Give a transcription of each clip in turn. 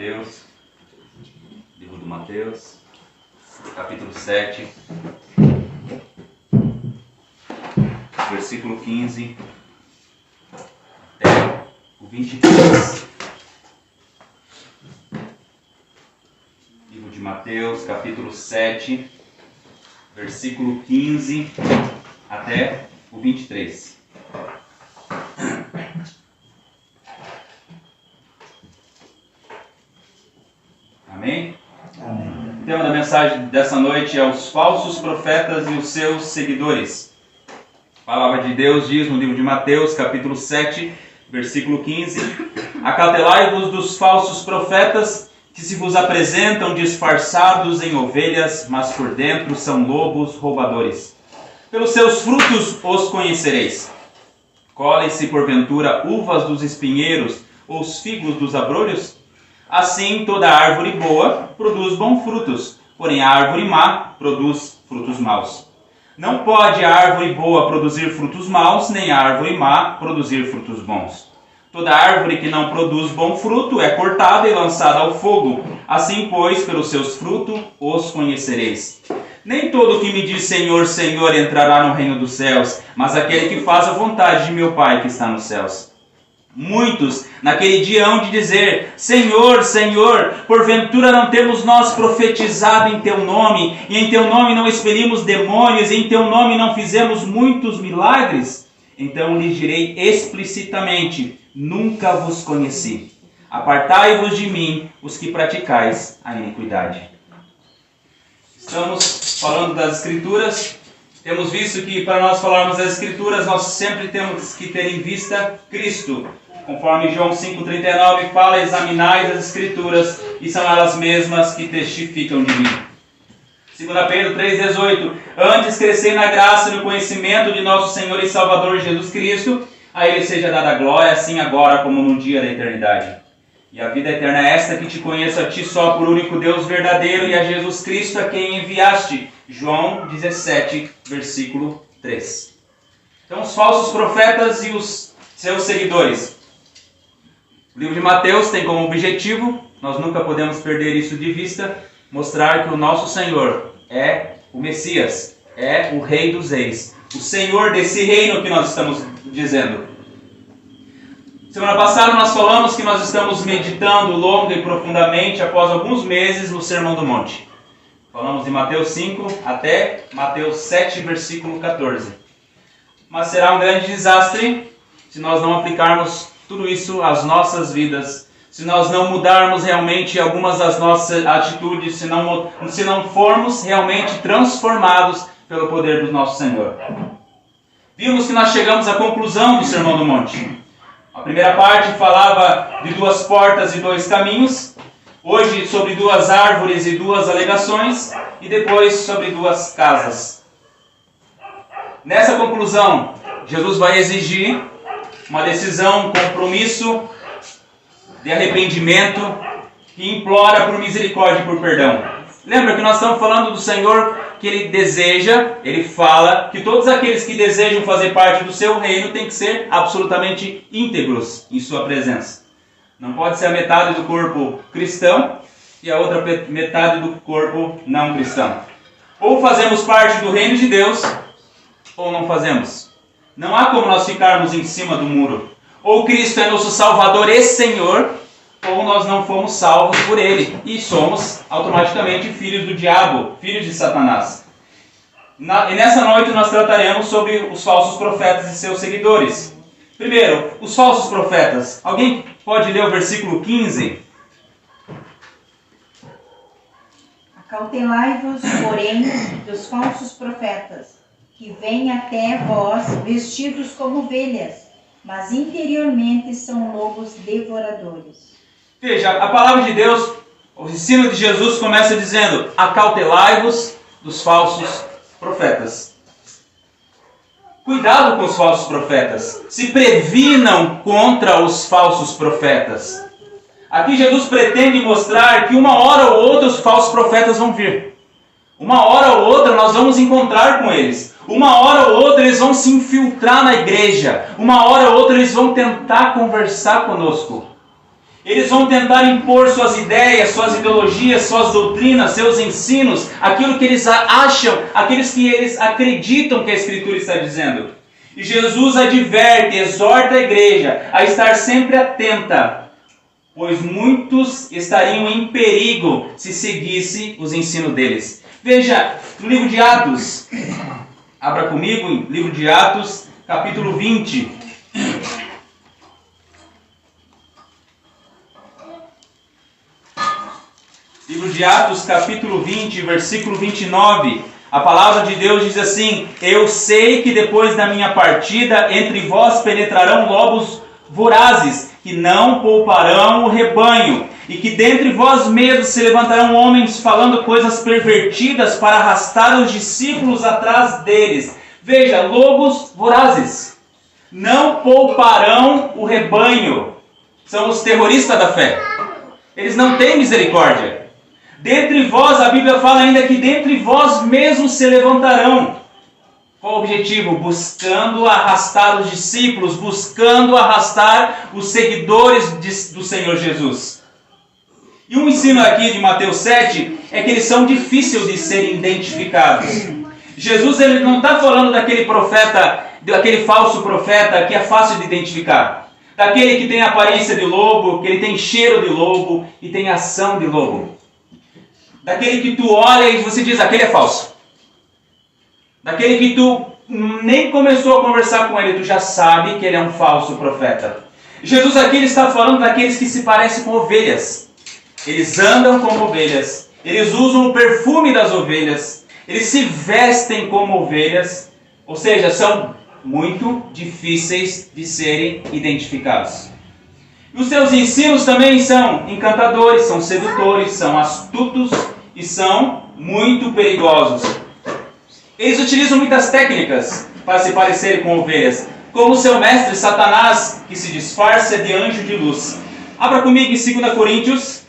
Mateus, livro do Mateus, capítulo 7, versículo 15 até o 23. Livro de Mateus, capítulo 7, versículo 15 até o 23. Amém? Amém. O tema da mensagem dessa noite é os falsos profetas e os seus seguidores. A palavra de Deus diz no livro de Mateus, capítulo 7, versículo 15: Acautelai-vos dos falsos profetas que se vos apresentam disfarçados em ovelhas, mas por dentro são lobos roubadores. Pelos seus frutos os conhecereis. Colhem-se porventura uvas dos espinheiros ou os figos dos abrolhos? Assim toda árvore boa produz bons frutos, porém a árvore má produz frutos maus. Não pode a árvore boa produzir frutos maus, nem a árvore má produzir frutos bons. Toda árvore que não produz bom fruto é cortada e lançada ao fogo. Assim, pois, pelos seus frutos os conhecereis. Nem todo que me diz Senhor, Senhor entrará no reino dos céus, mas aquele que faz a vontade de meu Pai que está nos céus. Muitos naquele dia hão de dizer: Senhor, Senhor, porventura não temos nós profetizado em Teu nome, e em Teu nome não expelimos demônios, e em Teu nome não fizemos muitos milagres? Então lhes direi explicitamente: nunca vos conheci. Apartai-vos de mim, os que praticais a iniquidade. Estamos falando das Escrituras. Temos visto que para nós falarmos das Escrituras, nós sempre temos que ter em vista Cristo. Conforme João 5,39 fala: examinai as Escrituras, e são elas mesmas que testificam de mim. 2 Pedro 3,18: Antes crescei na graça e no conhecimento de nosso Senhor e Salvador Jesus Cristo, a Ele seja dada a glória, assim agora como no dia da eternidade. E a vida eterna é esta, que te conheço a ti só por único Deus verdadeiro, e a Jesus Cristo a quem enviaste. João 17, versículo 3. Então, os falsos profetas e os seus seguidores. O livro de Mateus tem como objetivo, nós nunca podemos perder isso de vista, mostrar que o nosso Senhor é o Messias, é o Rei dos Reis, o Senhor desse reino que nós estamos dizendo. Semana passada nós falamos que nós estamos meditando longa e profundamente após alguns meses no Sermão do Monte. Falamos de Mateus 5 até Mateus 7, versículo 14. Mas será um grande desastre se nós não aplicarmos tudo isso às nossas vidas, se nós não mudarmos realmente algumas das nossas atitudes, se não formos realmente transformados pelo poder do nosso Senhor. Vimos que nós chegamos à conclusão do Sermão do Monte. A primeira parte falava de 2 portas e 2 caminhos. Hoje sobre 2 árvores e 2 alegações. E depois sobre 2 casas. Nessa conclusão, Jesus vai exigir uma decisão, um compromisso de arrependimento, que implora por misericórdia e por perdão. Lembra que nós estamos falando do Senhor que Ele deseja, Ele fala que todos aqueles que desejam fazer parte do seu reino têm que ser absolutamente íntegros em sua presença. Não pode ser a metade do corpo cristão e a outra metade do corpo não cristão. Ou fazemos parte do reino de Deus, ou não fazemos. Não há como nós ficarmos em cima do muro. Ou Cristo é nosso Salvador e Senhor, ou nós não fomos salvos por Ele e somos automaticamente filhos do diabo, filhos de Satanás. E nessa noite nós trataremos sobre os falsos profetas e seus seguidores. Primeiro, os falsos profetas. Alguém pode ler o versículo 15? Acautelai-vos, porém, dos falsos profetas, que vêm até vós vestidos como ovelhas, mas interiormente são lobos devoradores. Veja, a palavra de Deus, o ensino de Jesus começa dizendo: acautelai-vos dos falsos profetas. Cuidado com os falsos profetas. Se previnam contra os falsos profetas. Aqui Jesus pretende mostrar que uma hora ou outra os falsos profetas vão vir. Uma hora ou outra nós vamos encontrar com eles. Uma hora ou outra eles vão se infiltrar na igreja. Uma hora ou outra eles vão tentar conversar conosco. Eles vão tentar impor suas ideias, suas ideologias, suas doutrinas, seus ensinos, aquilo que eles acham, aqueles que eles acreditam que a Escritura está dizendo. E Jesus adverte, exorta a igreja a estar sempre atenta, pois muitos estariam em perigo se seguisse os ensinos deles. Veja, no livro de Atos, abra comigo, em livro de Atos, capítulo 20. Livro de Atos, capítulo 20, versículo 29. A palavra de Deus diz assim: eu sei que depois da minha partida, entre vós penetrarão lobos vorazes, que não pouparão o rebanho, e que dentre vós mesmos se levantarão homens falando coisas pervertidas para arrastar os discípulos atrás deles. Veja, lobos vorazes. Não pouparão o rebanho. São os terroristas da fé. Eles não têm misericórdia. Dentre vós, a Bíblia fala ainda que dentre vós mesmos se levantarão. Qual o objetivo? Buscando arrastar os discípulos, buscando arrastar os seguidores do Senhor Jesus. E um ensino aqui de Mateus 7 é que eles são difíceis de serem identificados. Jesus ele não está falando daquele profeta, daquele falso profeta que é fácil de identificar. Daquele que tem a aparência de lobo, que ele tem cheiro de lobo e tem ação de lobo. Daquele que tu olha e você diz, aquele é falso. Daquele que tu nem começou a conversar com ele, tu já sabe que ele é um falso profeta. Jesus aqui ele está falando daqueles que se parecem com ovelhas. Eles andam como ovelhas. Eles usam o perfume das ovelhas. Eles se vestem como ovelhas. Ou seja, são muito difíceis de serem identificados. E os seus ensinos também são encantadores, são sedutores, são astutos e são muito perigosos. Eles utilizam muitas técnicas para se parecerem com ovelhas, como seu mestre Satanás, que se disfarça de anjo de luz. Abra comigo em 2 Coríntios.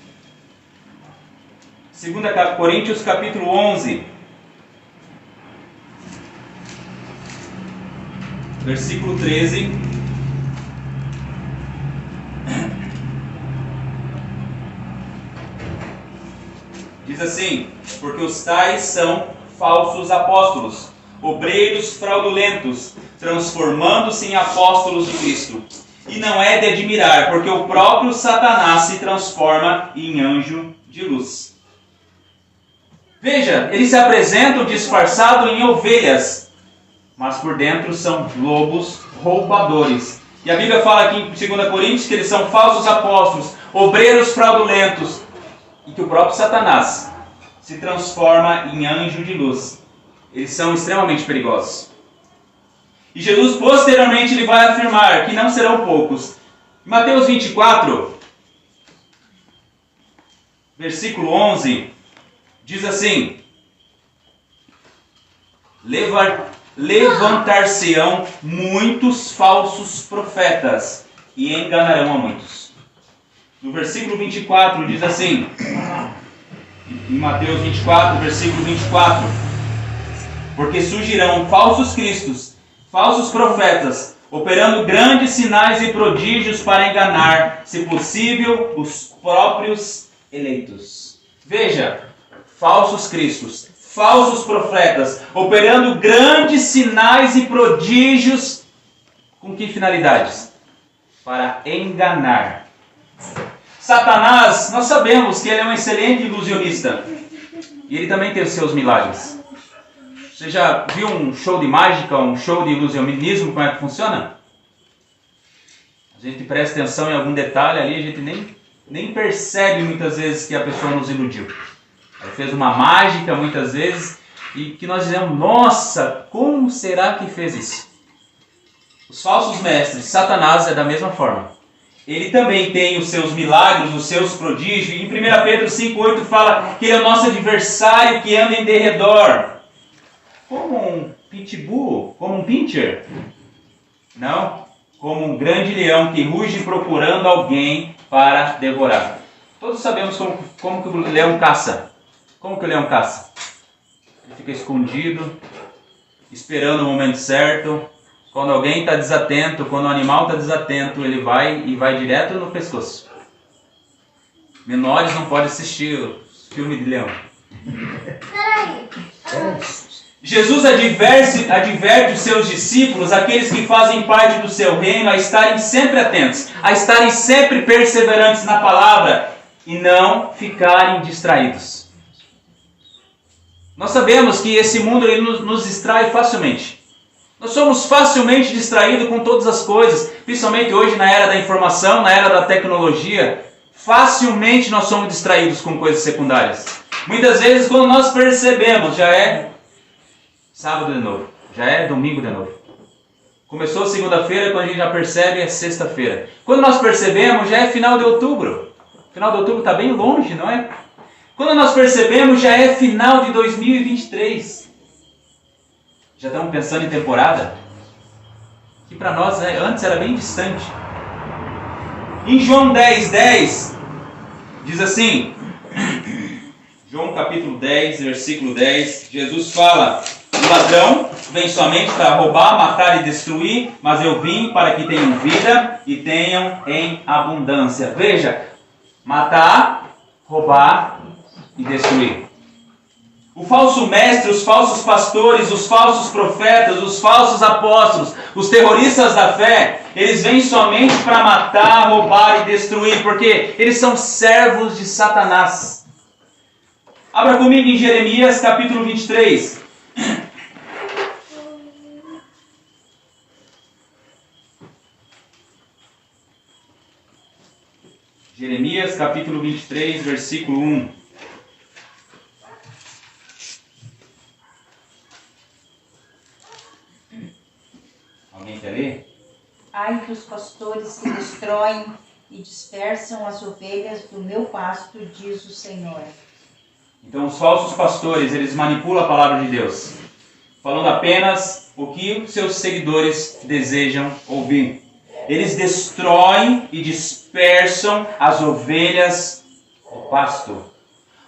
2 Coríntios capítulo 11. Versículo 13. Diz assim: porque os tais são falsos apóstolos, obreiros fraudulentos, transformando-se em apóstolos de Cristo. E não é de admirar, porque o próprio Satanás se transforma em anjo de luz. Veja, eles se apresentam disfarçados em ovelhas, mas por dentro são lobos roubadores. E a Bíblia fala aqui em 2 Coríntios que eles são falsos apóstolos, obreiros fraudulentos, e que o próprio Satanás se transforma em anjo de luz. Eles são extremamente perigosos. E Jesus posteriormente ele vai afirmar que não serão poucos. Em Mateus 24, versículo 11, diz assim: levantar-se-ão muitos falsos profetas e enganarão a muitos. No versículo 24 diz assim, em Mateus 24, versículo 24: porque surgirão falsos cristos, falsos profetas, operando grandes sinais e prodígios para enganar, se possível, os próprios eleitos. Veja, falsos cristos, falsos profetas, operando grandes sinais e prodígios, com que finalidades? Para enganar. Satanás, nós sabemos que ele é um excelente ilusionista. E ele também tem os seus milagres. Você já viu um show de mágica, um show de ilusionismo, como é que funciona? A gente presta atenção em algum detalhe ali, a gente nem percebe muitas vezes que a pessoa nos iludiu. Ele fez uma mágica muitas vezes e que nós dizemos, nossa, como será que fez isso? Os falsos mestres, Satanás é da mesma forma. Ele também tem os seus milagres, os seus prodígios. Em 1 Pedro 5,8 fala que ele é o nosso adversário que anda em derredor. Como um pitbull, como um pincher. Não, como um grande leão que ruge procurando alguém para devorar. Todos sabemos como que o leão caça. Como que o leão caça? Ele fica escondido, esperando o momento certo. Quando alguém está desatento, quando o animal está desatento, ele vai direto no pescoço. Menores não podem assistir o filme de leão. Jesus adverte os seus discípulos, aqueles que fazem parte do seu reino, a estarem sempre atentos, a estarem sempre perseverantes na palavra e não ficarem distraídos. Nós sabemos que esse mundo ele nos distrai facilmente. Nós somos facilmente distraídos com todas as coisas, principalmente hoje na era da informação, na era da tecnologia. Facilmente nós somos distraídos com coisas secundárias. Muitas vezes quando nós percebemos, já é sábado de novo, já é domingo de novo. Começou segunda-feira, quando a gente já percebe é sexta-feira. Quando nós percebemos, já é final de outubro. Final de outubro está bem longe, não é? Quando nós percebemos, já é final de 2023. Já estamos pensando em temporada? Que para nós antes era bem distante. Em João 10:10, diz assim, João capítulo 10, versículo 10, Jesus fala: o ladrão vem somente para roubar, matar e destruir, mas eu vim para que tenham vida e tenham em abundância. Veja, matar, roubar e destruir. O falso mestre, os falsos pastores, os falsos profetas, os falsos apóstolos, os terroristas da fé, eles vêm somente para matar, roubar e destruir, porque eles são servos de Satanás. Abra comigo em Jeremias capítulo 23. Jeremias capítulo 23, versículo 1. Alguém quer ler? Ai dos pastores que destroem e dispersam as ovelhas do meu pasto, diz o Senhor. Então os falsos pastores, eles manipulam a palavra de Deus, falando apenas o que seus seguidores desejam ouvir. Eles destroem e dispersam as ovelhas do pasto.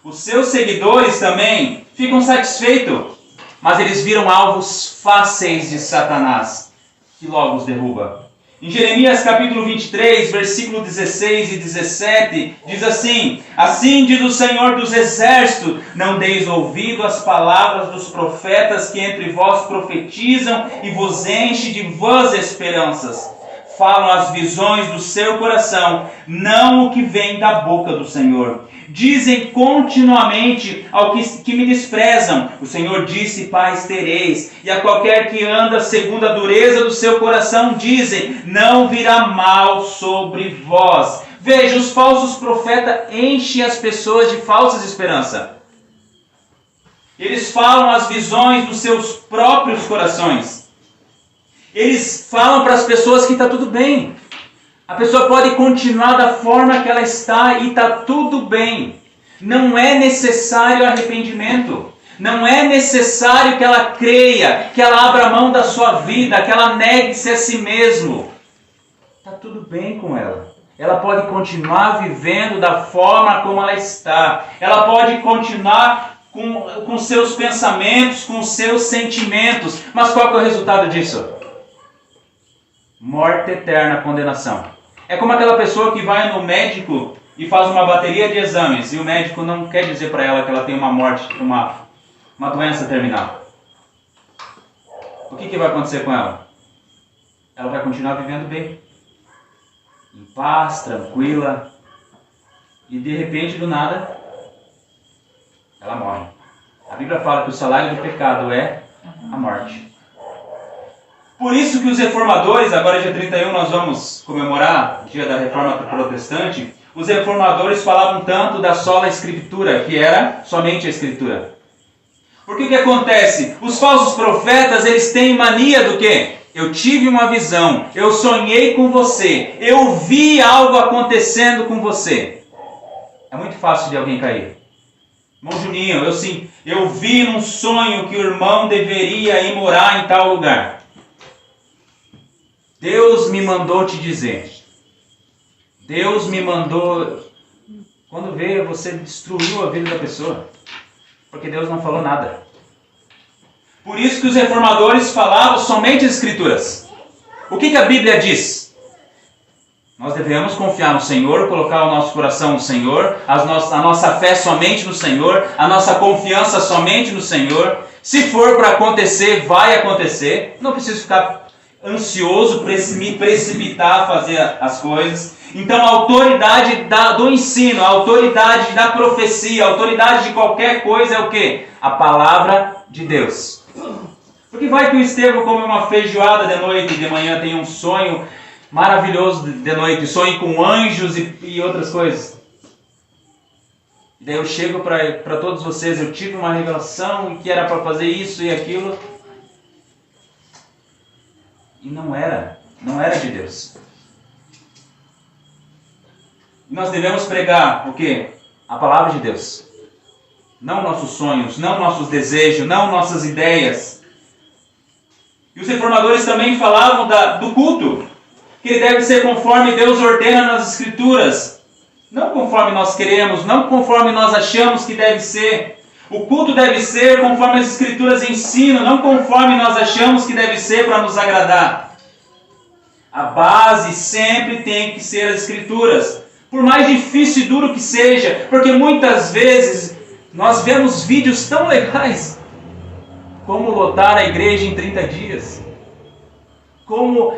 Os seus seguidores também ficam satisfeitos, mas eles viram alvos fáceis de Satanás, que logo os derruba. Em Jeremias capítulo 23, versículo 16 e 17, diz assim: assim diz o Senhor dos Exércitos, não deis ouvido às palavras dos profetas que entre vós profetizam e vos enche de vãs esperanças. Falam as visões do seu coração, não o que vem da boca do Senhor. Dizem continuamente ao que me desprezam: o Senhor disse, paz tereis. E a qualquer que anda segundo a dureza do seu coração, dizem, não virá mal sobre vós. Veja, os falsos profetas enchem as pessoas de falsas esperanças. Eles falam as visões dos seus próprios corações. Eles falam para as pessoas que está tudo bem. A pessoa pode continuar da forma que ela está e está tudo bem. Não é necessário arrependimento. Não é necessário que ela creia, que ela abra mão da sua vida, que ela negue-se a si mesmo. Está tudo bem com ela. Ela pode continuar vivendo da forma como ela está. Ela pode continuar com seus pensamentos, com seus sentimentos. Mas qual que é o resultado disso? Morte eterna, condenação. É como aquela pessoa que vai no médico e faz uma bateria de exames e o médico não quer dizer para ela que ela tem uma morte, uma doença terminal. O que vai acontecer com ela? Ela vai continuar vivendo bem, em paz, tranquila, e de repente, do nada, ela morre. A Bíblia fala que o salário do pecado é a morte. Por isso que os reformadores, agora dia 31 nós vamos comemorar o dia da reforma protestante, os reformadores falavam tanto da sola escritura, que era somente a escritura. Porque o que acontece? Os falsos profetas, eles têm mania do quê? Eu tive uma visão, eu sonhei com você, eu vi algo acontecendo com você. É muito fácil de alguém cair. Irmão Juninho, eu vi num sonho que o irmão deveria ir morar em tal lugar. Deus me mandou te dizer. Deus me mandou. Quando vê, você destruiu a vida da pessoa. Porque Deus não falou nada. Por isso que os reformadores falavam somente as escrituras. O que a Bíblia diz? Nós devemos confiar no Senhor, colocar o nosso coração no Senhor, a nossa fé somente no Senhor, a nossa confiança somente no Senhor. Se for para acontecer, vai acontecer. Não preciso ficar ansioso, me precipitar a fazer as coisas. Então a autoridade do ensino, a autoridade da profecia, a autoridade de qualquer coisa é o quê? A palavra de Deus. Porque vai que o Estevão come uma feijoada de noite e de manhã tem um sonho maravilhoso de noite, sonho com anjos e outras coisas. E daí eu chego para todos vocês, eu tive uma revelação que era para fazer isso e aquilo. E não era de Deus. E nós devemos pregar o quê? A palavra de Deus. Não nossos sonhos, não nossos desejos, não nossas ideias. E os reformadores também falavam do culto, que ele deve ser conforme Deus ordena nas Escrituras. Não conforme nós queremos, não conforme nós achamos que deve ser. O culto deve ser conforme as Escrituras ensinam, não conforme nós achamos que deve ser para nos agradar. A base sempre tem que ser as Escrituras. Por mais difícil e duro que seja, porque muitas vezes nós vemos vídeos tão legais. Como lotar a igreja em 30 dias. Como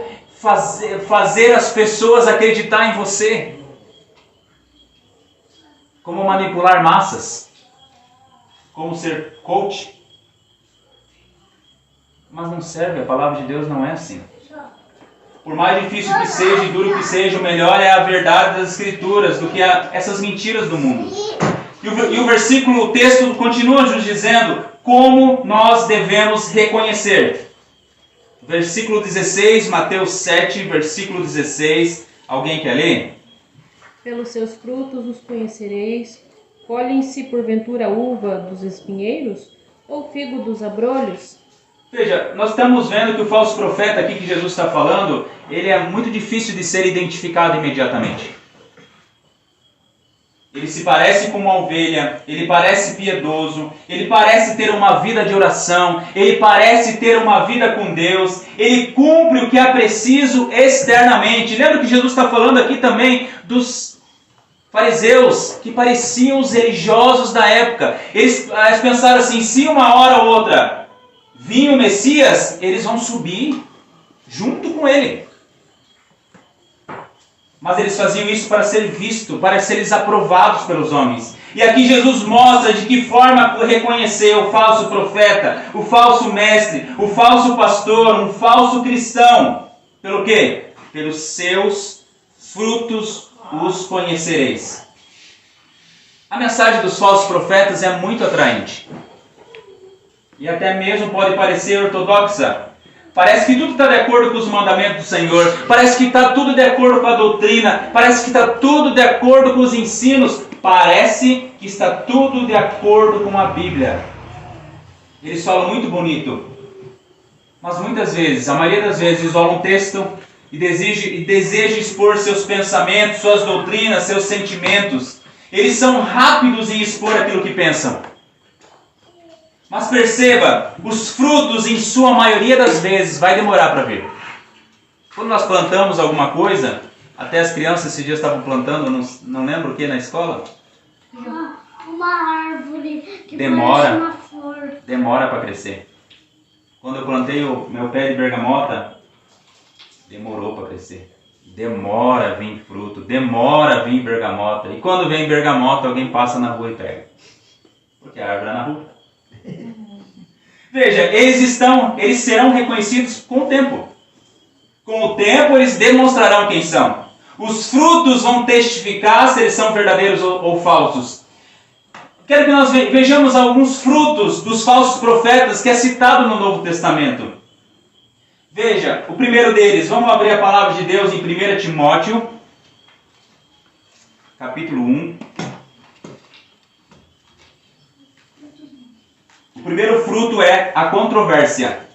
fazer as pessoas acreditar em você. Como manipular massas. Como ser coach. Mas não serve, a palavra de Deus não é assim. Por mais difícil que seja e duro que seja, o melhor é a verdade das Escrituras do que essas mentiras do mundo. E o texto continua nos dizendo como nós devemos reconhecer. Versículo 16, Mateus 7, versículo 16. Alguém quer ler? Pelos seus frutos os conhecereis. Colhem-se porventura a uva dos espinheiros ou figo dos abrolhos? Veja, nós estamos vendo que o falso profeta aqui que Jesus está falando, ele é muito difícil de ser identificado imediatamente. Ele se parece com uma ovelha, ele parece piedoso, ele parece ter uma vida de oração, ele parece ter uma vida com Deus, ele cumpre o que é preciso externamente. Lembra que Jesus está falando aqui também dos fariseus, que pareciam os religiosos da época. Eles pensaram assim, se uma hora ou outra vir o Messias, eles vão subir junto com ele. Mas eles faziam isso para ser visto, para serem aprovados pelos homens. E aqui Jesus mostra de que forma reconhecer o falso profeta, o falso mestre, o falso pastor, um falso cristão. Pelo quê? Pelos seus frutos os conhecereis. A mensagem dos falsos profetas é muito atraente. E até mesmo pode parecer ortodoxa. Parece que tudo está de acordo com os mandamentos do Senhor. Parece que está tudo de acordo com a doutrina. Parece que está tudo de acordo com os ensinos. Parece que está tudo de acordo com a Bíblia. Eles falam muito bonito. Mas muitas vezes, a maioria das vezes, isolam um texto e desejam expor seus pensamentos, suas doutrinas, seus sentimentos. Eles são rápidos em expor aquilo que pensam. Mas perceba, os frutos, em sua maioria das vezes, vai demorar para vir. Quando nós plantamos alguma coisa, até as crianças esses dias estavam plantando, não lembro o que na escola? Uma árvore que demora, parece uma flor. Demora para crescer. Quando eu plantei o meu pé de bergamota, demorou para crescer. Demora a vir fruto, demora a vir bergamota. E quando vem bergamota, alguém passa na rua e pega. Porque a árvore é na rua. Veja, eles serão reconhecidos com o tempo. Com o tempo eles demonstrarão quem são. Os frutos vão testificar se eles são verdadeiros ou falsos. Quero que nós vejamos alguns frutos dos falsos profetas que é citado no Novo Testamento. Veja, o primeiro deles, vamos abrir a palavra de Deus em 1 Timóteo, capítulo 1. O primeiro fruto é a controvérsia.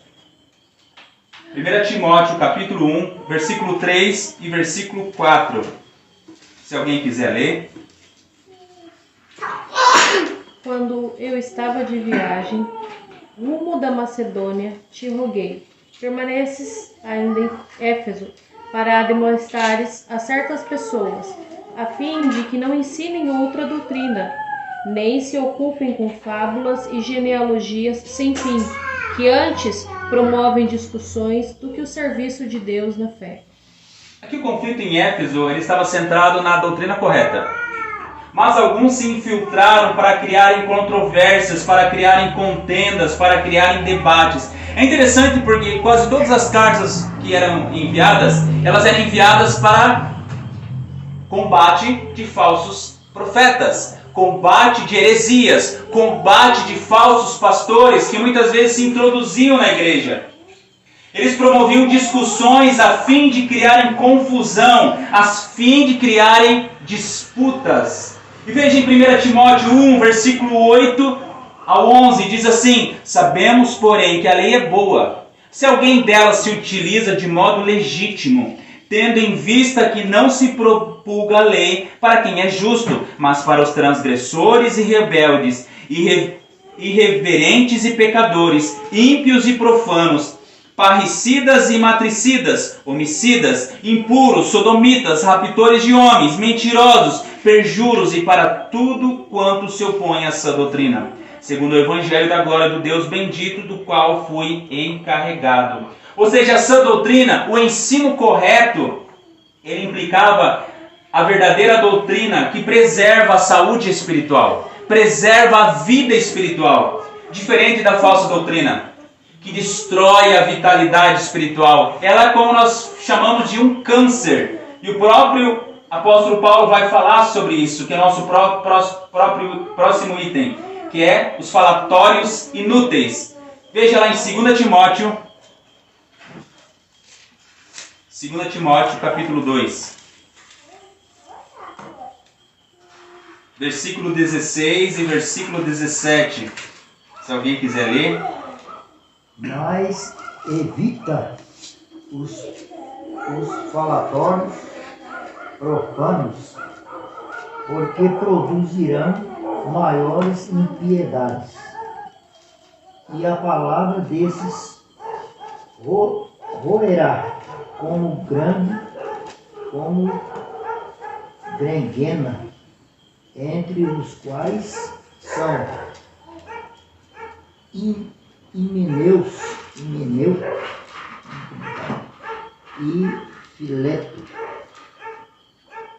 1 Timóteo, capítulo 1, versículo 3 e versículo 4. Se alguém quiser ler. Quando eu estava de viagem, rumo da Macedônia, te roguei, permaneces ainda em Éfeso, para admoestares a certas pessoas, a fim de que não ensinem outra doutrina, nem se ocupem com fábulas e genealogias sem fim, que antes promovem discussões do que o serviço de Deus na fé. Aqui o conflito em Éfeso ele estava centrado na doutrina correta. Mas alguns se infiltraram para criarem controvérsias, para criarem contendas, para criarem debates. É interessante porque quase todas as cartas que eram enviadas, elas eram enviadas para combate de falsos profetas, combate de heresias, combate de falsos pastores que muitas vezes se introduziam na igreja. Eles promoviam discussões a fim de criarem confusão, a fim de criarem disputas. E veja em 1 Timóteo 1, versículo 8 ao 11, diz assim: sabemos, porém, que a lei é boa, se alguém dela se utiliza de modo legítimo, tendo em vista que não se propulga a lei para quem é justo, mas para os transgressores e rebeldes, irreverentes e pecadores, ímpios e profanos, parricidas e matricidas, homicidas, impuros, sodomitas, raptores de homens, mentirosos, perjuros e para tudo quanto se opõe a essa doutrina, segundo o Evangelho da glória do Deus bendito, do qual fui encarregado. Ou seja, essa doutrina, o ensino correto, ele implicava a verdadeira doutrina que preserva a saúde espiritual, preserva a vida espiritual, diferente da falsa doutrina, que destrói a vitalidade espiritual. Ela é como nós chamamos de um câncer. E o próprio apóstolo Paulo vai falar sobre isso, que é o nosso próximo item, que é os falatórios inúteis. Veja lá em 2 Timóteo, capítulo 2, versículo 16 e versículo 17. Se alguém quiser ler. Mas evita os falatórios profanos, porque produzirão maiores impiedades. E a palavra desses roerá como grenguena, entre os quais são Himeneu e Fileto.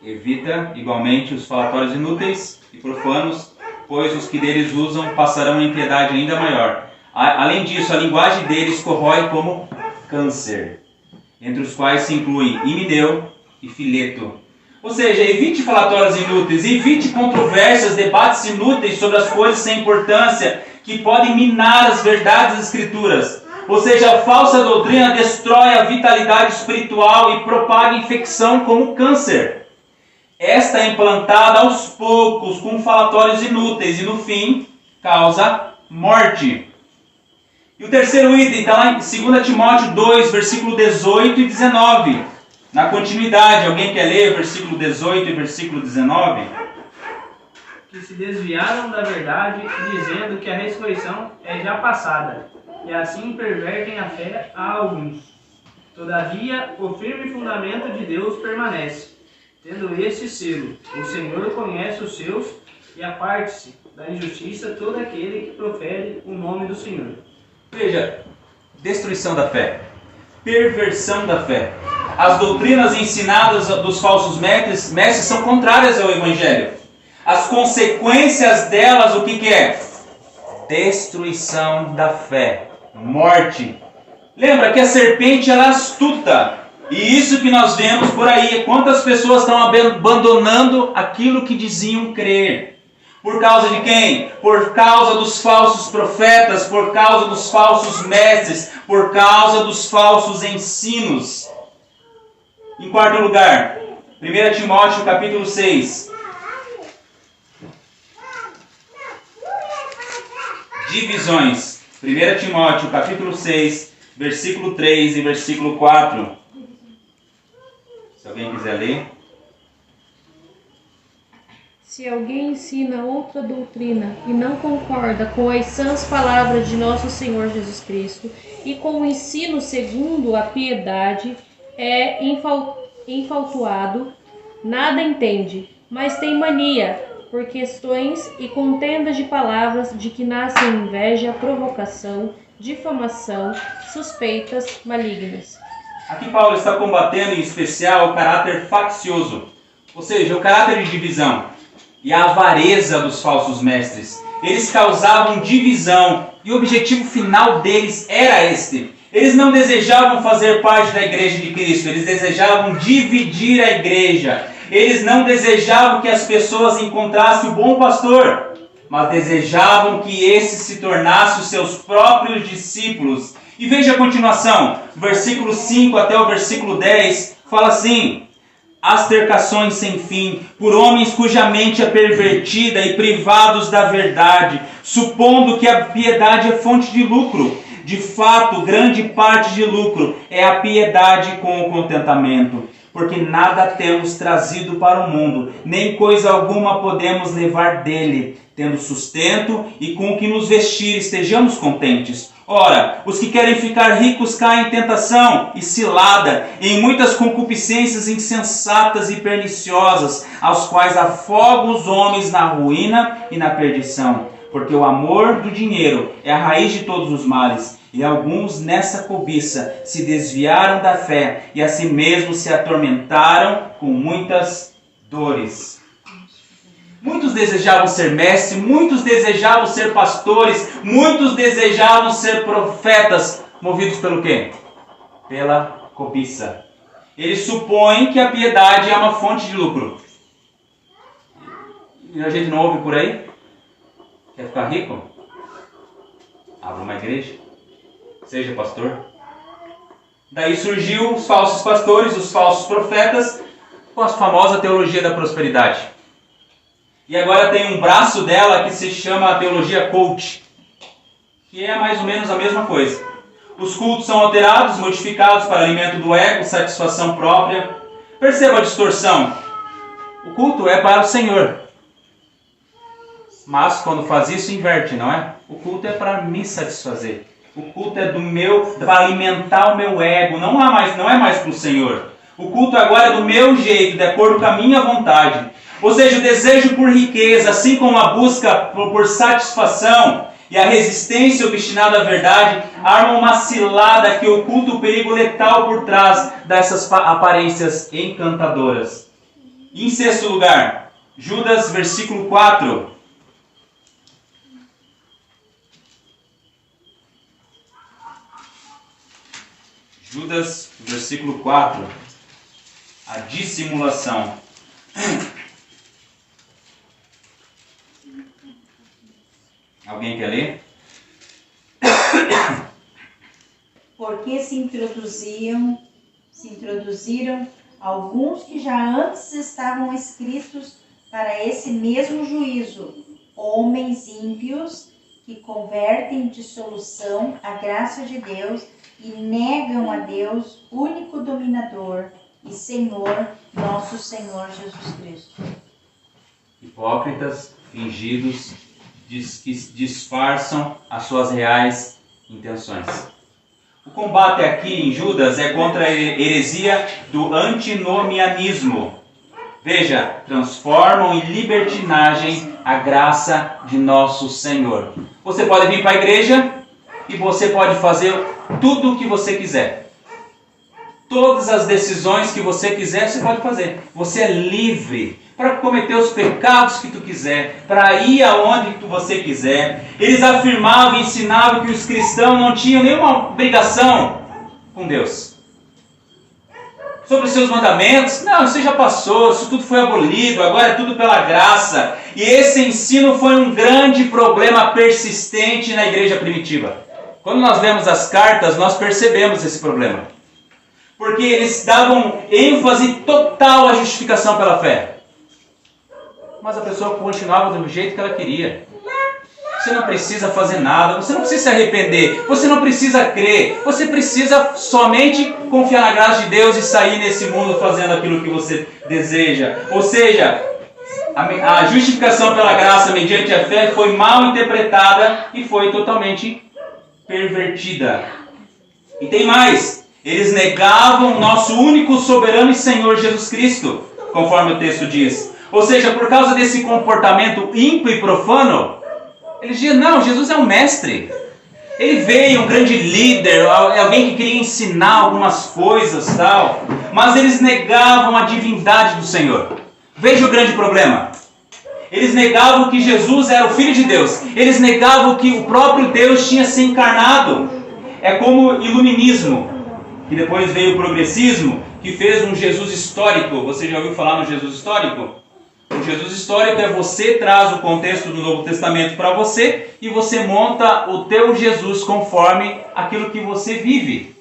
Evita igualmente os falatórios inúteis e profanos, pois os que deles usam passarão em piedade ainda maior. Além disso, a linguagem deles corrói como câncer, entre os quais se incluem Himeneu e Fileto. Ou seja, evite falatórios inúteis, evite controvérsias, debates inúteis sobre as coisas sem importância, que podem minar as verdades das Escrituras. Ou seja, a falsa doutrina destrói a vitalidade espiritual e propaga infecção como câncer. Esta é implantada aos poucos com falatórios inúteis e no fim causa morte. E o terceiro item está lá em 2 Timóteo 2, versículo 18 e 19. Na continuidade, alguém quer ler versículo 18 e versículo 19? Que se desviaram da verdade, dizendo que a ressurreição é já passada, e assim pervertem a fé a alguns. Todavia, o firme fundamento de Deus permanece, tendo este selo: o Senhor conhece os seus, e aparte-se da injustiça todo aquele que profere o nome do Senhor. Veja, destruição da fé, perversão da fé. As doutrinas ensinadas dos falsos mestres são contrárias ao Evangelho. As consequências delas, o que é? Destruição da fé, morte. Lembra que a serpente ela é astuta. E isso que nós vemos por aí. Quantas pessoas estão abandonando aquilo que diziam crer? Por causa de quem? Por causa dos falsos profetas, por causa dos falsos mestres, por causa dos falsos ensinos. Em quarto lugar, 1 Timóteo capítulo 6. Divisões. 1 Timóteo capítulo 6, versículo 3 e versículo 4. Se alguém quiser ler. Se alguém ensina outra doutrina e não concorda com as sãs palavras de nosso Senhor Jesus Cristo e com o ensino segundo a piedade é infatuado, nada entende, mas tem mania por questões e contendas de palavras, de que nascem inveja, provocação, difamação, suspeitas malignas. Aqui Paulo está combatendo em especial o caráter faccioso, ou seja, o caráter de divisão e a avareza dos falsos mestres. Eles causavam divisão e o objetivo final deles era este. Eles não desejavam fazer parte da igreja de Cristo, eles desejavam dividir a igreja. Eles não desejavam que as pessoas encontrassem o bom pastor, mas desejavam que esse se tornasse os seus próprios discípulos. E veja a continuação, versículo 5 até o versículo 10, fala assim: altercações sem fim, por homens cuja mente é pervertida e privados da verdade, supondo que a piedade é fonte de lucro. De fato, grande parte de lucro é a piedade com o contentamento. Porque nada temos trazido para o mundo, nem coisa alguma podemos levar dele. Tendo sustento e com o que nos vestir, estejamos contentes. Ora, os que querem ficar ricos caem em tentação e cilada, em muitas concupiscências insensatas e perniciosas, aos quais afogam os homens na ruína e na perdição. Porque o amor do dinheiro é a raiz de todos os males. E alguns nessa cobiça se desviaram da fé e a si mesmos se atormentaram com muitas dores. Muitos desejavam ser mestres, muitos desejavam ser pastores, muitos desejavam ser profetas, movidos pelo quê? Pela cobiça. Eles supõem que a piedade é uma fonte de lucro. E a gente não ouve por aí? Quer ficar rico? Abra uma igreja. Seja pastor. Daí surgiu os falsos pastores, os falsos profetas, com a famosa teologia da prosperidade. E agora tem um braço dela que se chama a teologia coach, que é mais ou menos a mesma coisa. Os cultos são alterados, modificados para alimento do ego, satisfação própria. Perceba a distorção. O culto é para o Senhor. Mas quando faz isso, inverte, não é? O culto é para me satisfazer. O culto é para alimentar o meu ego, não é mais para o Senhor. O culto agora é do meu jeito, de acordo com a minha vontade. Ou seja, o desejo por riqueza, assim como a busca por satisfação e a resistência obstinada à verdade, armam uma cilada que oculta o perigo letal por trás dessas aparências encantadoras. E em sexto lugar, Judas, versículo 4. Judas, versículo 4, a dissimulação. Alguém quer ler? Porque se introduziram alguns que já antes estavam escritos para esse mesmo juízo, homens ímpios que convertem em dissolução a graça de Deus e negam a Deus, único dominador e Senhor, nosso Senhor Jesus Cristo. Hipócritas, fingidos, que disfarçam as suas reais intenções. O combate aqui em Judas é contra a heresia do antinomianismo. Veja, transformam em libertinagem a graça de nosso Senhor. Você pode vir para a igreja e você pode fazer tudo o que você quiser. Todas as decisões que você quiser, você pode fazer. Você é livre para cometer os pecados que tu quiser, para ir aonde você quiser. Eles afirmavam e ensinavam que os cristãos não tinham nenhuma obrigação com Deus. Sobre os seus mandamentos, não, isso já passou, isso tudo foi abolido, agora é tudo pela graça. E esse ensino foi um grande problema persistente na igreja primitiva. Quando nós lemos as cartas, nós percebemos esse problema. Porque eles davam ênfase total à justificação pela fé. Mas a pessoa continuava do jeito que ela queria. Você não precisa fazer nada, você não precisa se arrepender, você não precisa crer, você precisa somente confiar na graça de Deus e sair nesse mundo fazendo aquilo que você deseja. Ou seja, a justificação pela graça mediante a fé foi mal interpretada e foi totalmente pervertida. E tem mais, Eles negavam o nosso único soberano e Senhor Jesus Cristo, conforme o texto diz. Ou seja, por causa desse comportamento ímpio e profano, eles diziam, não, Jesus é um mestre. Ele veio, um grande líder, alguém que queria ensinar algumas coisas, tal. Mas eles negavam a divindade do Senhor. Veja o grande problema. Eles negavam que Jesus era o Filho de Deus. Eles negavam que o próprio Deus tinha se encarnado. É como o iluminismo, que depois veio o progressismo, que fez um Jesus histórico. Você já ouviu falar no Jesus histórico? O Jesus histórico é você traz o contexto do Novo Testamento para você e você monta o teu Jesus conforme aquilo que você vive.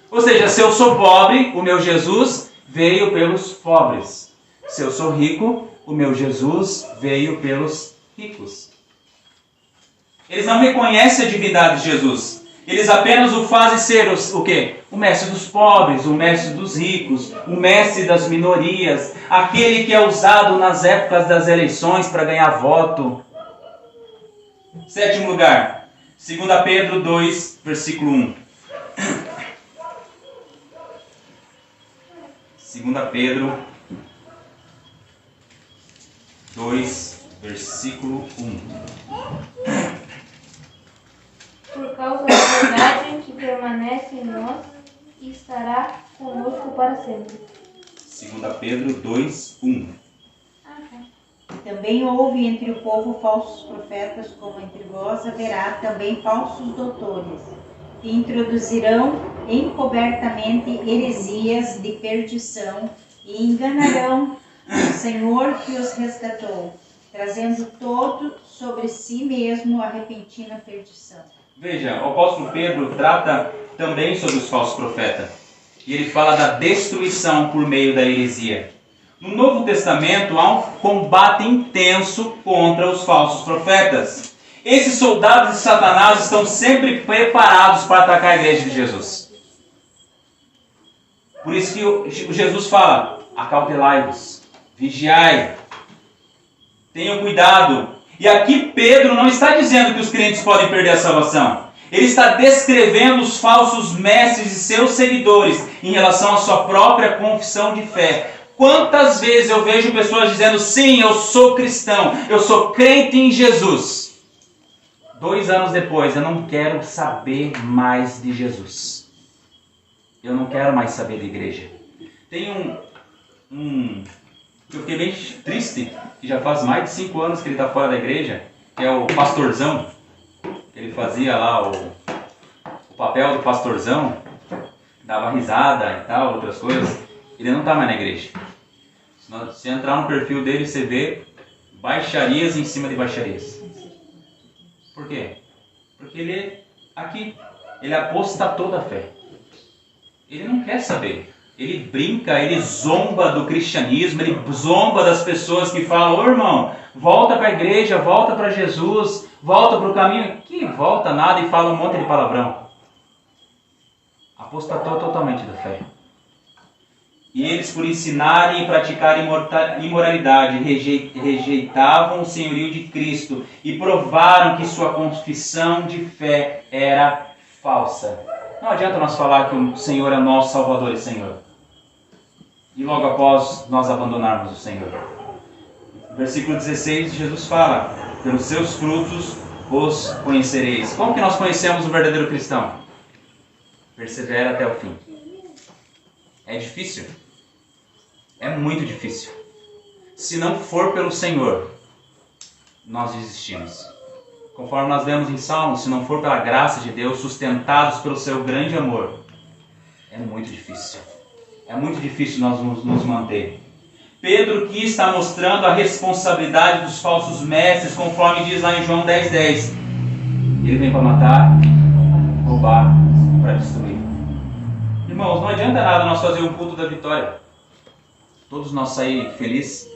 Ou seja, se eu sou pobre, o meu Jesus veio pelos pobres. Se eu sou rico, o meu Jesus veio pelos ricos. Eles não reconhecem a divindade de Jesus. Eles apenas o fazem ser o quê? O mestre dos pobres, o mestre dos ricos, o mestre das minorias, aquele que é usado nas épocas das eleições para ganhar voto. 7º lugar, 2 Pedro 2, versículo 1. 2 Pedro 2, versículo 1. Por causa da verdade que permanece em nós e estará conosco para sempre. 2 Pedro 2, 1. Também houve entre o povo falsos profetas, como entre vós haverá também falsos doutores, que introduzirão encobertamente heresias de perdição e enganarão o Senhor que os resgatou, trazendo todo sobre si mesmo a repentina perdição. Veja, o apóstolo Pedro trata também sobre os falsos profetas. E ele fala da destruição por meio da heresia. No Novo Testamento há um combate intenso contra os falsos profetas. Esses soldados de Satanás estão sempre preparados para atacar a igreja de Jesus. Por isso que Jesus fala, acautelai-vos, vigiai, tenham cuidado. E aqui Pedro não está dizendo que os crentes podem perder a salvação. Ele está descrevendo os falsos mestres e seus seguidores em relação à sua própria confissão de fé. Quantas vezes eu vejo pessoas dizendo, sim, eu sou cristão, eu sou crente em Jesus. 2 anos depois, eu não quero saber mais de Jesus. Eu não quero mais saber da igreja. Tem eu fiquei bem triste, que já faz mais de 5 anos que ele está fora da igreja, que é o pastorzão. Ele fazia lá o papel do pastorzão, dava risada e tal, outras coisas. Ele não está mais na igreja. Se entrar no perfil dele, você vê baixarias em cima de baixarias. Por quê? Porque ele apostatou da fé. Ele não quer saber. Ele brinca, ele zomba do cristianismo, ele zomba das pessoas que falam, ô irmão, volta para a igreja, volta para Jesus, volta para o caminho. Que volta nada e fala um monte de palavrão. Apostatou totalmente da fé. E eles, por ensinarem e praticarem imoralidade, rejeitavam o senhorio de Cristo e provaram que sua confissão de fé era falsa. Não adianta nós falar que o Senhor é nosso Salvador e Senhor. E logo após nós abandonarmos o Senhor. No versículo 16, Jesus fala, pelos seus frutos os conhecereis. Como que nós conhecemos o verdadeiro cristão? Persevera até o fim. É difícil. É muito difícil. Se não for pelo Senhor, nós desistimos. Conforme nós vemos em Salmos, se não for pela graça de Deus, sustentados pelo seu grande amor, é muito difícil. É muito difícil nós nos manter. Pedro aqui está mostrando a responsabilidade dos falsos mestres, conforme diz lá em João 10:10. Ele vem para matar, roubar, para destruir. Irmãos, não adianta nada nós fazer o culto da vitória. Todos nós sair felizes,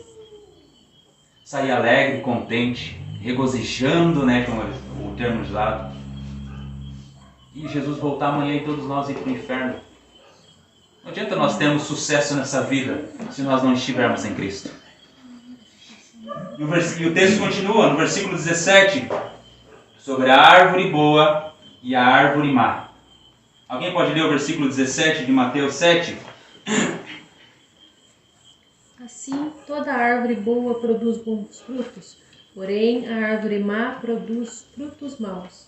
sair alegre, contente, regozijando, né, como o termo usado. E Jesus voltar amanhã e todos nós ir para o inferno. Não adianta nós termos sucesso nessa vida se nós não estivermos em Cristo. E o texto continua no versículo 17, sobre a árvore boa e a árvore má. Alguém pode ler o versículo 17 de Mateus 7? Assim, toda árvore boa produz bons frutos, porém a árvore má produz frutos maus.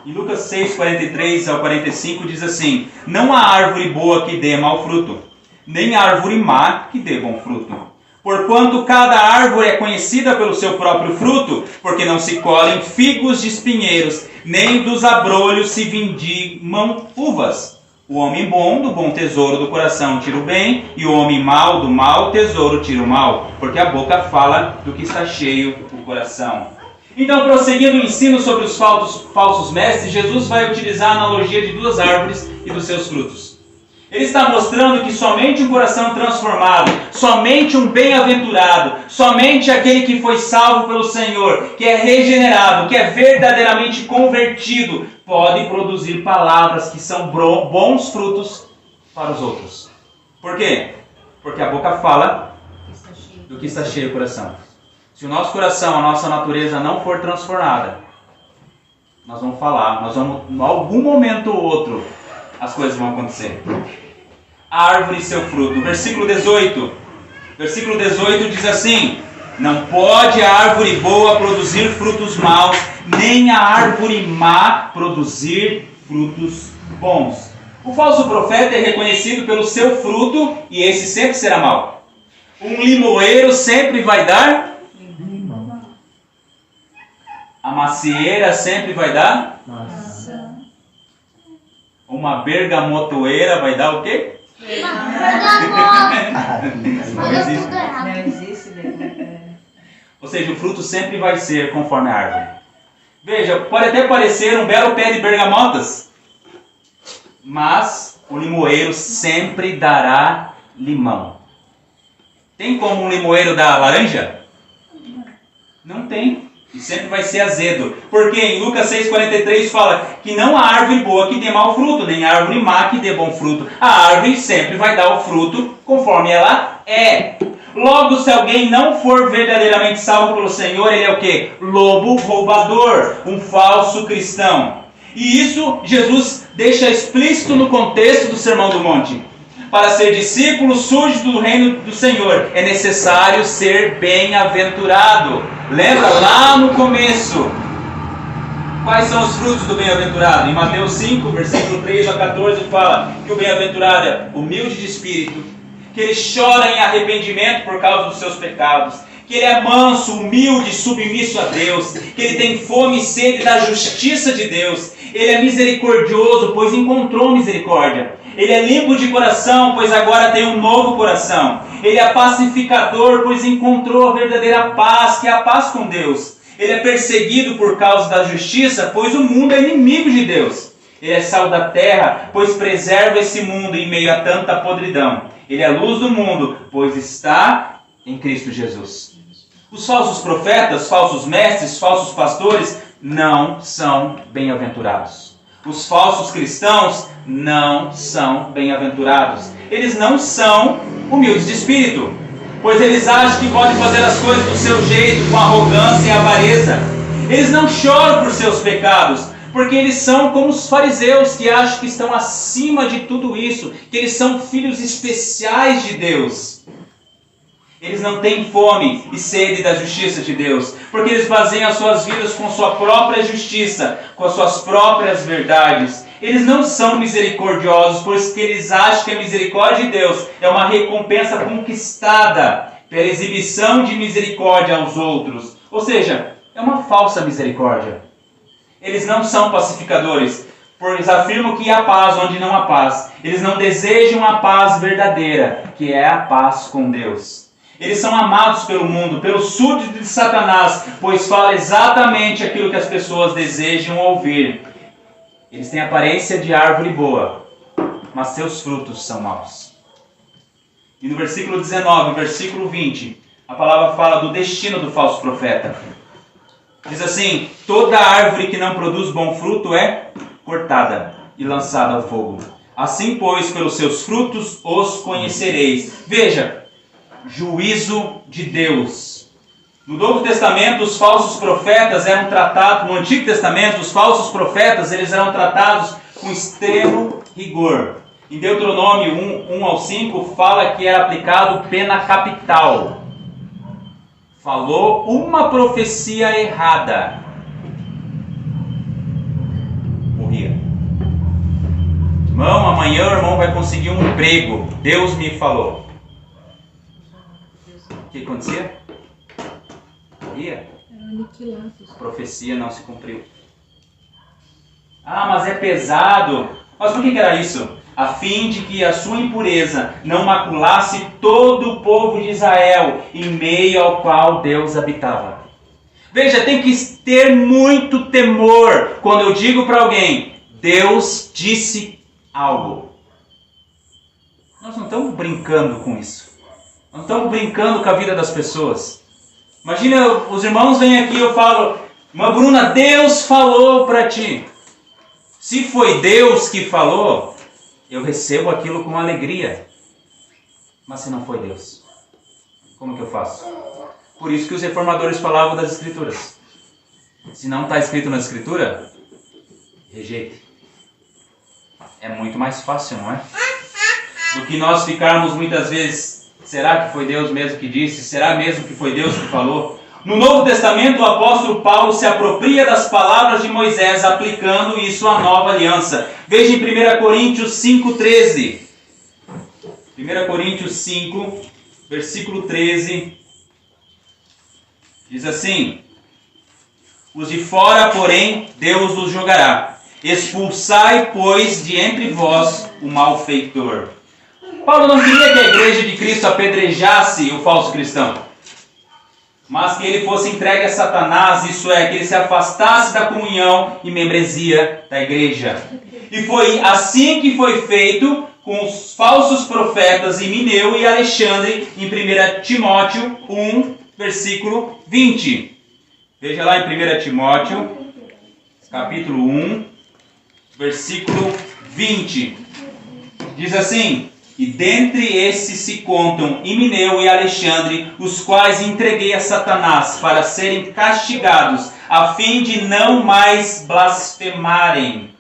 Em Lucas 6, 43 ao 45 diz assim: não há árvore boa que dê mau fruto, nem árvore má que dê bom fruto. Porquanto cada árvore é conhecida pelo seu próprio fruto, porque não se colhem figos de espinheiros, nem dos abrolhos se vindimam uvas. O homem bom do bom tesouro do coração tira o bem, e o homem mau do mau tesouro tira o mal, porque a boca fala do que está cheio o coração. Então, prosseguindo o ensino sobre os falsos mestres, Jesus vai utilizar a analogia de duas árvores e dos seus frutos. Ele está mostrando que somente um coração transformado, somente um bem-aventurado, somente aquele que foi salvo pelo Senhor, que é regenerado, que é verdadeiramente convertido, pode produzir palavras que são bons frutos para os outros. Por quê? Porque a boca fala do que está cheio o coração. Se o nosso coração, a nossa natureza não for transformada, nós vamos falar, em algum momento ou outro, as coisas vão acontecer. A árvore e seu fruto. Versículo 18. Versículo 18 diz assim: não pode a árvore boa produzir frutos maus, nem a árvore má produzir frutos bons. O falso profeta é reconhecido pelo seu fruto, e esse sempre será mau. Um limoeiro sempre vai dar limão. A macieira sempre vai dar Maçã. uma bergamotoeira vai dar o quê? Não existe. Não existe, né? Ou seja, o fruto sempre vai ser conforme a árvore. Veja, pode até parecer um belo pé de bergamotas, mas o limoeiro sempre dará limão. Tem como um limoeiro dar laranja? Não tem. E sempre vai ser azedo. Porque em Lucas 6,43 fala que não há árvore boa que dê mau fruto, nem árvore má que dê bom fruto. A árvore sempre vai dar o fruto conforme ela é. Logo, se alguém não for verdadeiramente salvo pelo Senhor, ele é o quê? Lobo roubador, um falso cristão. E isso Jesus deixa explícito no contexto do Sermão do Monte. Para ser discípulo súdito do reino do Senhor, é necessário ser bem-aventurado. Lembra lá no começo? Quais são os frutos do bem-aventurado? Em Mateus 5, versículo 3 a 14, fala que o bem-aventurado é humilde de espírito, que ele chora em arrependimento por causa dos seus pecados, que ele é manso, humilde, submisso a Deus, que ele tem fome e sede da justiça de Deus, ele é misericordioso, pois encontrou misericórdia. Ele é limpo de coração, pois agora tem um novo coração. Ele é pacificador, pois encontrou a verdadeira paz, que é a paz com Deus. Ele é perseguido por causa da justiça, pois o mundo é inimigo de Deus. Ele é sal da terra, pois preserva esse mundo em meio a tanta podridão. Ele é a luz do mundo, pois está em Cristo Jesus. Os falsos profetas, falsos mestres, falsos pastores não são bem-aventurados. Os falsos cristãos não são bem-aventurados. Eles não são humildes de espírito, pois eles acham que podem fazer as coisas do seu jeito, com arrogância e avareza. Eles não choram por seus pecados, porque eles são como os fariseus, que acham que estão acima de tudo isso, que eles são filhos especiais de Deus. Eles não têm fome e sede da justiça de Deus, porque eles baseiam as suas vidas com sua própria justiça, com as suas próprias verdades. Eles não são misericordiosos, pois eles acham que a misericórdia de Deus é uma recompensa conquistada pela exibição de misericórdia aos outros. Ou seja, é uma falsa misericórdia. Eles não são pacificadores, pois eles afirmam que há paz onde não há paz. Eles não desejam a paz verdadeira, que é a paz com Deus. Eles são amados pelo mundo, pelo súdito de Satanás, pois fala exatamente aquilo que as pessoas desejam ouvir. Eles têm aparência de árvore boa, mas seus frutos são maus. E no versículo 19, versículo 20, a palavra fala do destino do falso profeta. Diz assim: toda árvore que não produz bom fruto é cortada e lançada ao fogo. Assim, pois, pelos seus frutos os conhecereis. Veja, juízo de Deus. No Novo Testamento, os falsos profetas eram tratados, no Antigo Testamento, os falsos profetas eles eram tratados com extremo rigor. Em Deuteronômio 1 ao 5 fala que era aplicado pena capital. Falou uma profecia errada, morria. Irmão, amanhã o irmão vai conseguir um emprego. Deus me falou. O que acontecia? Morria. A profecia não se cumpriu. Ah, mas é pesado. Mas por que era isso? A fim de que a sua impureza não maculasse todo o povo de Israel, em meio ao qual Deus habitava. Veja, tem que ter muito temor quando eu digo para alguém, Deus disse algo. Nós não estamos brincando com isso. Não estamos brincando com a vida das pessoas. Imagina, os irmãos vêm aqui e eu falo, irmã Bruna, Deus falou para ti. Se foi Deus que falou, eu recebo aquilo com alegria. Mas se não foi Deus, como que eu faço? Por isso que os reformadores falavam das Escrituras. Se não está escrito na Escritura, rejeite. É muito mais fácil, não é? Do que nós ficarmos muitas vezes, será que foi Deus mesmo que disse? Será mesmo que foi Deus que falou? No Novo Testamento, o apóstolo Paulo se apropria das palavras de Moisés, aplicando isso à nova aliança. Veja em 1 Coríntios 5,13. 1 Coríntios 5, versículo 13. Diz assim: os de fora, porém, Deus os julgará. Expulsai, pois, de entre vós o malfeitor. Paulo não queria que a igreja de Cristo apedrejasse o falso cristão, mas que ele fosse entregue a Satanás, isso é, que ele se afastasse da comunhão e membresia da igreja. E foi assim que foi feito com os falsos profetas Himeneu e Alexandre, em 1 Timóteo 1, versículo 20. Veja lá em 1 Timóteo, capítulo 1, versículo 20. Diz assim: e dentre esses se contam Himeneu e Alexandre, os quais entreguei a Satanás para serem castigados, a fim de não mais blasfemarem.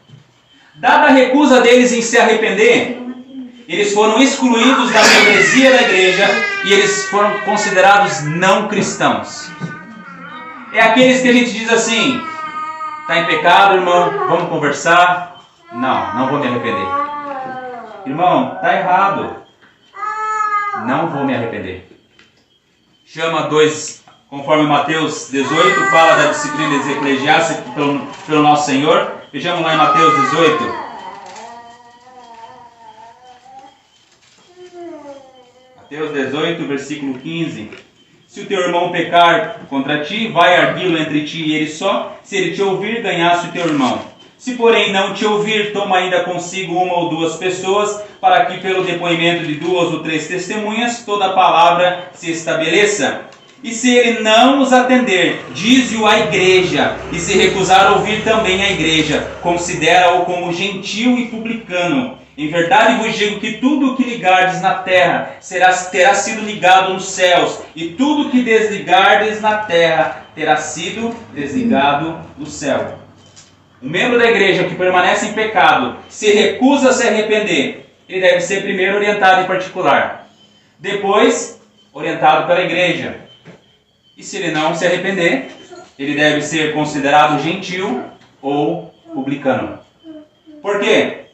Dada a recusa deles em se arrepender, eles foram excluídos da membresia da igreja e eles foram considerados não cristãos. É aqueles que a gente diz assim, está em pecado, irmão, vamos conversar? Não vou me arrepender. Irmão, está errado. Não vou me arrepender. Chama dois, conforme Mateus 18, fala da disciplina eclesiástica pelo nosso Senhor. Vejamos lá em Mateus 18. Mateus 18, versículo 15. Se o teu irmão pecar contra ti, vai arguí-lo entre ti e ele só. Se ele te ouvir, ganhaste o teu irmão. Se porém não te ouvir, toma ainda consigo uma ou duas pessoas, para que pelo depoimento de 2 ou 3 testemunhas, toda a palavra se estabeleça. E se ele não nos atender, dize-o à igreja, e se recusar a ouvir também a igreja, considera-o como gentil e publicano. Em verdade vos digo que tudo o que ligardes na terra terá sido ligado nos céus, e tudo o que desligardes na terra terá sido desligado no céu. Um membro da igreja que permanece em pecado, se recusa a se arrepender, ele deve ser primeiro orientado em particular, depois orientado pela igreja. E se ele não se arrepender, ele deve ser considerado gentil ou publicano. Por quê?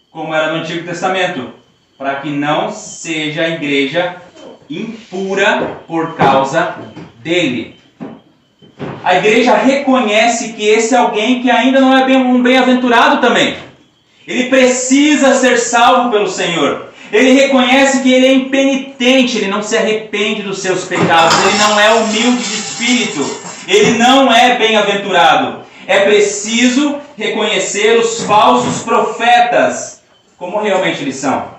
Como era no Antigo Testamento, para que não seja a igreja impura por causa dele. A igreja reconhece que esse é alguém que ainda não é um bem-aventurado também. Ele precisa ser salvo pelo Senhor. Ele reconhece que ele é impenitente, ele não se arrepende dos seus pecados, ele não é humilde de espírito, ele não é bem-aventurado. É preciso reconhecer os falsos profetas, como realmente eles são.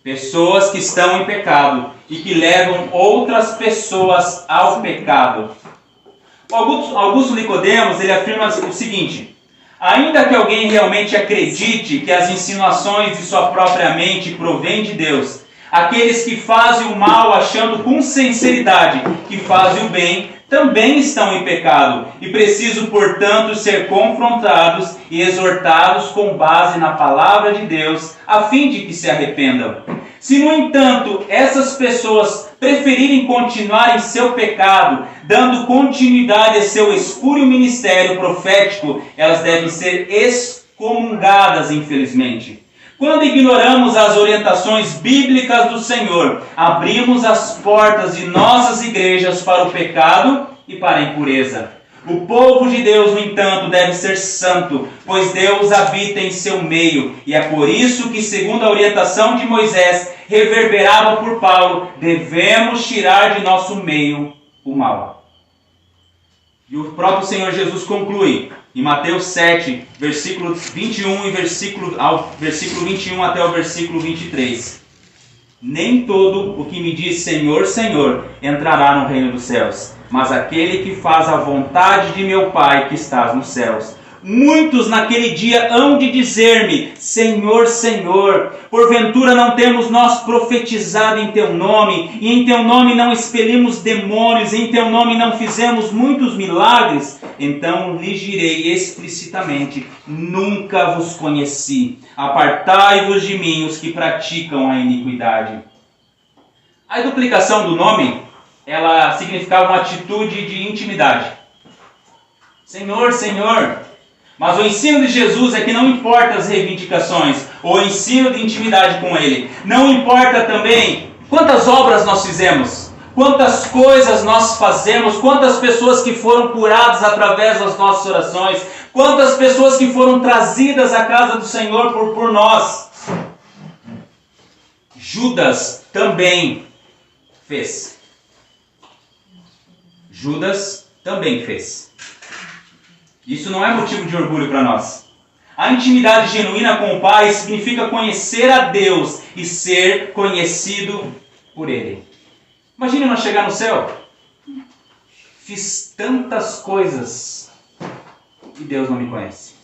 Pessoas que estão em pecado e que levam outras pessoas ao pecado. Augusto Nicodemos, ele afirma o seguinte: ainda que alguém realmente acredite que as insinuações de sua própria mente provêm de Deus, aqueles que fazem o mal achando com sinceridade que fazem o bem, também estão em pecado e precisam, portanto, ser confrontados e exortados com base na palavra de Deus, a fim de que se arrependam. Se, no entanto, essas pessoas preferirem continuar em seu pecado, dando continuidade a seu espúrio ministério profético, elas devem ser excomungadas, infelizmente. Quando ignoramos as orientações bíblicas do Senhor, abrimos as portas de nossas igrejas para o pecado e para a impureza. O povo de Deus, no entanto, deve ser santo, pois Deus habita em seu meio. E é por isso que, segundo a orientação de Moisés, reverberava por Paulo, devemos tirar de nosso meio o mal. E o próprio Senhor Jesus conclui, em Mateus 7, versículos 21 e versículo 21 até o versículo 23. Nem todo o que me diz Senhor, Senhor, entrará no reino dos céus, mas aquele que faz a vontade de meu Pai que está nos céus. Muitos naquele dia hão de dizer-me, Senhor, Senhor, porventura não temos nós profetizado em Teu nome, e em Teu nome não expelimos demônios, e em Teu nome não fizemos muitos milagres? Então lhes direi explicitamente, nunca vos conheci. Apartai-vos de mim, os que praticam a iniquidade. A duplicação do nome, ela significava uma atitude de intimidade. Senhor, Senhor. Mas o ensino de Jesus é que não importa as reivindicações, ou o ensino de intimidade com Ele. Não importa também quantas obras nós fizemos, quantas coisas nós fazemos, quantas pessoas que foram curadas através das nossas orações, quantas pessoas que foram trazidas à casa do Senhor por nós. Judas também fez. Judas também fez. Isso não é motivo de orgulho para nós. A intimidade genuína com o Pai significa conhecer a Deus e ser conhecido por Ele. Imagine nós chegar no céu. Fiz tantas coisas e Deus não me conhece.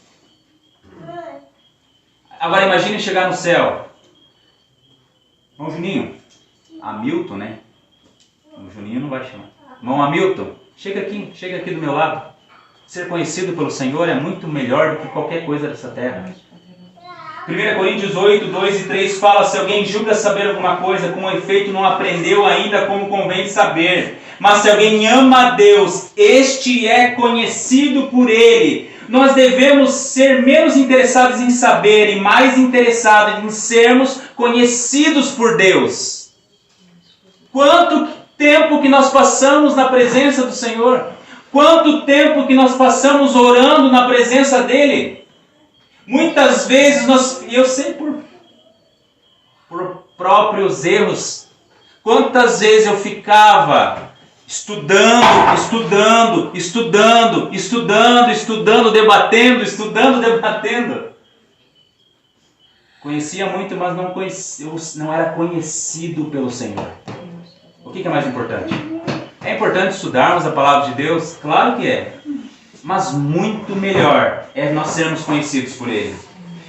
Agora imagine chegar no céu. Irmão Juninho, Hamilton, né? O Juninho não vai chamar. Irmão Hamilton, chega aqui do meu lado. Ser conhecido pelo Senhor é muito melhor do que qualquer coisa dessa terra. 1 Coríntios 8, 2 e 3 fala, se alguém julga saber alguma coisa, com efeito não aprendeu ainda como convém saber. Mas se alguém ama a Deus, este é conhecido por Ele. Nós devemos ser menos interessados em saber e mais interessados em sermos conhecidos por Deus. Quanto tempo que nós passamos na presença do Senhor? Quanto tempo que nós passamos orando na presença dEle? Muitas vezes, eu sei por próprios erros, quantas vezes eu ficava estudando, debatendo. Conhecia muito, mas não era conhecido pelo Senhor. O que é mais importante? É importante estudarmos a palavra de Deus? Claro que é. Mas muito melhor é nós sermos conhecidos por Ele.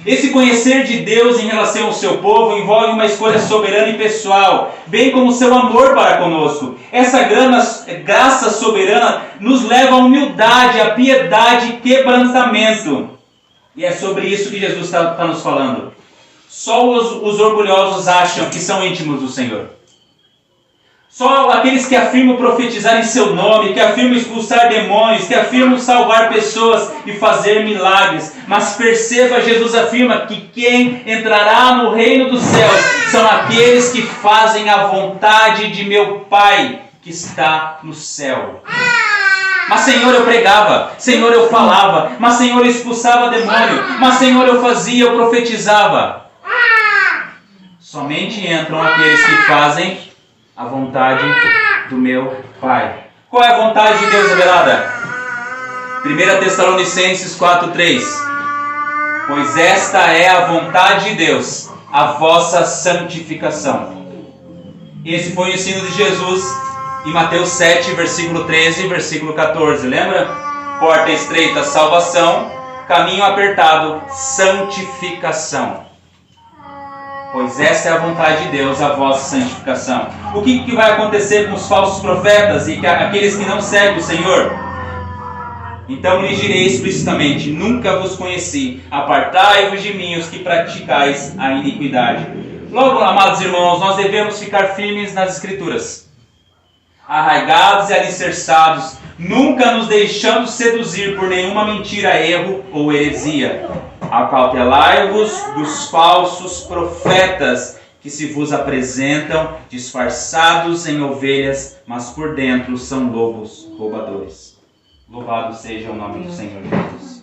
Esse conhecer de Deus em relação ao seu povo envolve uma escolha soberana e pessoal, bem como o seu amor para conosco. Essa graça soberana nos leva à humildade, à piedade e quebrantamento. E é sobre isso que Jesus está nos falando. Só os orgulhosos acham que são íntimos do Senhor. Só aqueles que afirmam profetizar em seu nome, que afirmam expulsar demônios, que afirmam salvar pessoas e fazer milagres. Mas perceba, Jesus afirma que quem entrará no reino dos céus são aqueles que fazem a vontade de meu Pai que está no céu. Mas Senhor, eu pregava, Senhor, eu falava, mas Senhor, eu expulsava demônio, mas Senhor, eu fazia, eu profetizava. Somente entram aqueles que fazem a vontade do meu Pai. Qual é a vontade de Deus revelada? 1 Tessalonicenses 4:3. Pois esta é a vontade de Deus, a vossa santificação. Esse foi o ensino de Jesus em Mateus 7, versículo 13 e versículo 14. Lembra? Porta estreita, salvação. Caminho apertado, santificação. pois esta é a vontade de Deus, a vossa santificação. O que vai acontecer com os falsos profetas e aqueles que não seguem o Senhor? Então lhes direi explicitamente: nunca vos conheci, apartai-vos de mim, os que praticais a iniquidade. Logo, amados irmãos, nós devemos ficar firmes nas Escrituras, arraigados e alicerçados, nunca nos deixando seduzir por nenhuma mentira, erro ou heresia. Acautelai-vos dos falsos profetas que se vos apresentam disfarçados em ovelhas, mas por dentro são lobos roubadores. Louvado seja o nome do Senhor Jesus.